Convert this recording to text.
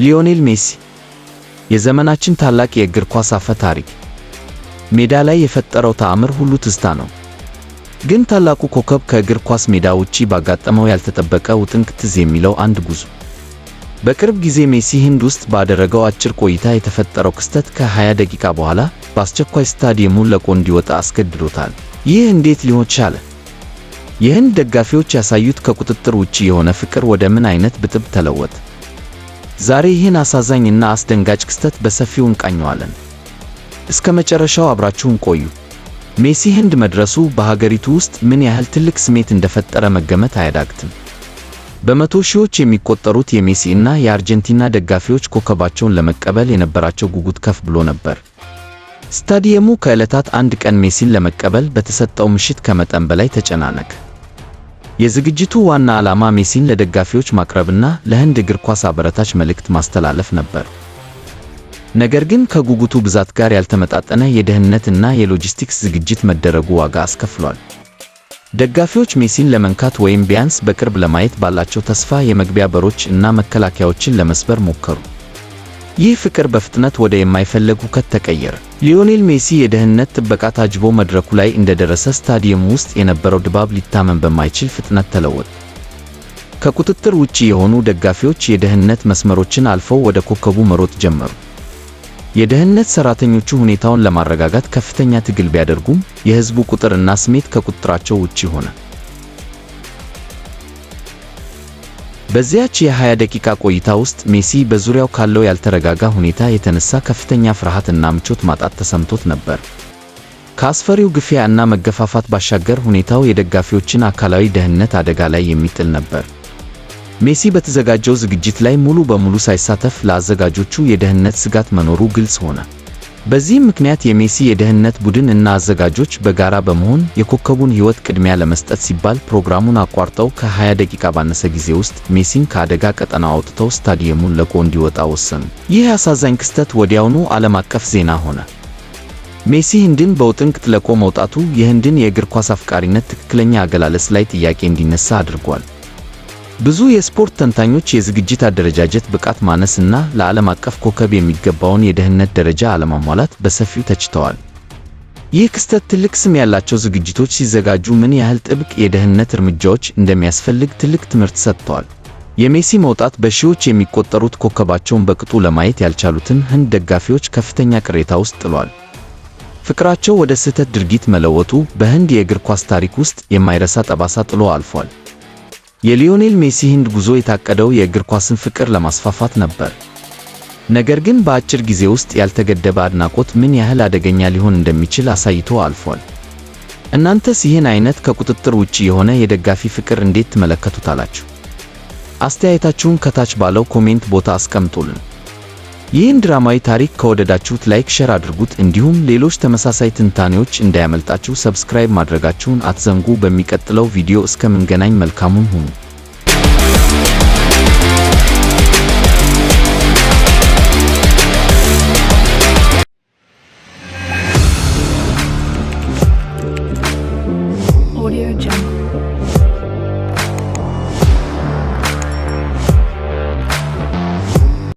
ሊዮኔል ሜሲ የዘመናችን ታላቅ የእግር ኳስ አፈ ታሪክ። ሜዳ ላይ የፈጠረው ተአምር ሁሉ ትዝታ ነው። ግን ታላቁ ኮከብ ከእግር ኳስ ሜዳ ውጪ ባጋጠመው ያልተጠበቀ ውጥንቅጥ ትዝ የሚለው አንድ ጉዞ። በቅርብ ጊዜ ሜሲ ህንድ ውስጥ ባደረገው አጭር ቆይታ የተፈጠረው ክስተት ከ20 ደቂቃ በኋላ በአስቸኳይ ስታዲየሙን ለቆ እንዲወጣ አስገድዶታል። ይህ እንዴት ሊሆን ቻለ? የህንድ ደጋፊዎች ያሳዩት ከቁጥጥር ውጪ የሆነ ፍቅር ወደ ምን አይነት ብጥብጥ ተለወጠ? ዛሬ ይህን አሳዛኝ እና አስደንጋጭ ክስተት በሰፊው እንቃኘዋለን። እስከ መጨረሻው አብራችሁን ቆዩ። ሜሲ ህንድ መድረሱ በሀገሪቱ ውስጥ ምን ያህል ትልቅ ስሜት እንደፈጠረ መገመት አያዳግትም። በመቶ ሺዎች የሚቆጠሩት የሜሲ እና የአርጀንቲና ደጋፊዎች ኮከባቸውን ለመቀበል የነበራቸው ጉጉት ከፍ ብሎ ነበር። ስታዲየሙ ከዕለታት አንድ ቀን ሜሲን ለመቀበል በተሰጠው ምሽት ከመጠን በላይ ተጨናነቀ። የዝግጅቱ ዋና ዓላማ ሜሲን ለደጋፊዎች ማቅረብና ለህንድ እግር ኳስ አበረታች መልእክት ማስተላለፍ ነበር። ነገር ግን ከጉጉቱ ብዛት ጋር ያልተመጣጠነ የደህንነት እና የሎጂስቲክስ ዝግጅት መደረጉ ዋጋ አስከፍሏል። ደጋፊዎች ሜሲን ለመንካት ወይም ቢያንስ በቅርብ ለማየት ባላቸው ተስፋ የመግቢያ በሮች እና መከላከያዎችን ለመስበር ሞከሩ። ይህ ፍቅር በፍጥነት ወደ የማይፈለግ ሁከት ተቀየረ። ሊዮኔል ሜሲ የደህንነት ጥበቃ ታጅቦ መድረኩ ላይ እንደደረሰ ስታዲየሙ ውስጥ የነበረው ድባብ ሊታመን በማይችል ፍጥነት ተለወጠ። ከቁጥጥር ውጪ የሆኑ ደጋፊዎች የደህንነት መስመሮችን አልፈው ወደ ኮከቡ መሮጥ ጀመሩ። የደህንነት ሰራተኞቹ ሁኔታውን ለማረጋጋት ከፍተኛ ትግል ቢያደርጉም የህዝቡ ቁጥር እና ስሜት ከቁጥጥራቸው ውጪ ሆነ። በዚያች የ20 ደቂቃ ቆይታ ውስጥ ሜሲ በዙሪያው ካለው ያልተረጋጋ ሁኔታ የተነሳ ከፍተኛ ፍርሃት እና ምቾት ማጣት ተሰምቶት ነበር። ከአስፈሪው ግፊያ እና መገፋፋት ባሻገር ሁኔታው የደጋፊዎችን አካላዊ ደህንነት አደጋ ላይ የሚጥል ነበር። ሜሲ በተዘጋጀው ዝግጅት ላይ ሙሉ በሙሉ ሳይሳተፍ ለአዘጋጆቹ የደህንነት ስጋት መኖሩ ግልጽ ሆነ። በዚህም ምክንያት የሜሲ የደህንነት ቡድን እና አዘጋጆች በጋራ በመሆን የኮከቡን ሕይወት ቅድሚያ ለመስጠት ሲባል ፕሮግራሙን አቋርጠው ከ20 ደቂቃ ባነሰ ጊዜ ውስጥ ሜሲን ከአደጋ ቀጠናው አውጥተው ስታዲየሙን ለቆ እንዲወጣ ወሰኑ። ይህ አሳዛኝ ክስተት ወዲያውኑ ዓለም አቀፍ ዜና ሆነ። ሜሲ ህንድን በውጥንቅጥ ለቆ መውጣቱ የህንድን የእግር ኳስ አፍቃሪነት ትክክለኛ አገላለጽ ላይ ጥያቄ እንዲነሳ አድርጓል። ብዙ የስፖርት ተንታኞች የዝግጅት አደረጃጀት ብቃት ማነስ እና ለዓለም አቀፍ ኮከብ የሚገባውን የደህንነት ደረጃ አለማሟላት በሰፊው ተችተዋል። ይህ ክስተት ትልቅ ስም ያላቸው ዝግጅቶች ሲዘጋጁ ምን ያህል ጥብቅ የደህንነት እርምጃዎች እንደሚያስፈልግ ትልቅ ትምህርት ሰጥተዋል። የሜሲ መውጣት በሺዎች የሚቆጠሩት ኮከባቸውን በቅጡ ለማየት ያልቻሉትን ህንድ ደጋፊዎች ከፍተኛ ቅሬታ ውስጥ ጥሏል። ፍቅራቸው ወደ ስህተት ድርጊት መለወጡ በህንድ የእግር ኳስ ታሪክ ውስጥ የማይረሳ ጠባሳ ጥሎ አልፏል። የሊዮኔል ሜሲ ህንድ ጉዞ የታቀደው የእግር ኳስን ፍቅር ለማስፋፋት ነበር። ነገር ግን በአጭር ጊዜ ውስጥ ያልተገደበ አድናቆት ምን ያህል አደገኛ ሊሆን እንደሚችል አሳይቶ አልፏል። እናንተስ ይህን አይነት ከቁጥጥር ውጪ የሆነ የደጋፊ ፍቅር እንዴት ትመለከቱታላችሁ? አስተያየታችሁን ከታች ባለው ኮሜንት ቦታ አስቀምጡልን። ይህን ድራማዊ ታሪክ ከወደዳችሁት ላይክ፣ ሼር አድርጉት። እንዲሁም ሌሎች ተመሳሳይ ትንታኔዎች እንዳያመልጣችሁ ሰብስክራይብ ማድረጋችሁን አትዘንጉ። በሚቀጥለው ቪዲዮ እስከምንገናኝ መልካሙን ሁኑ።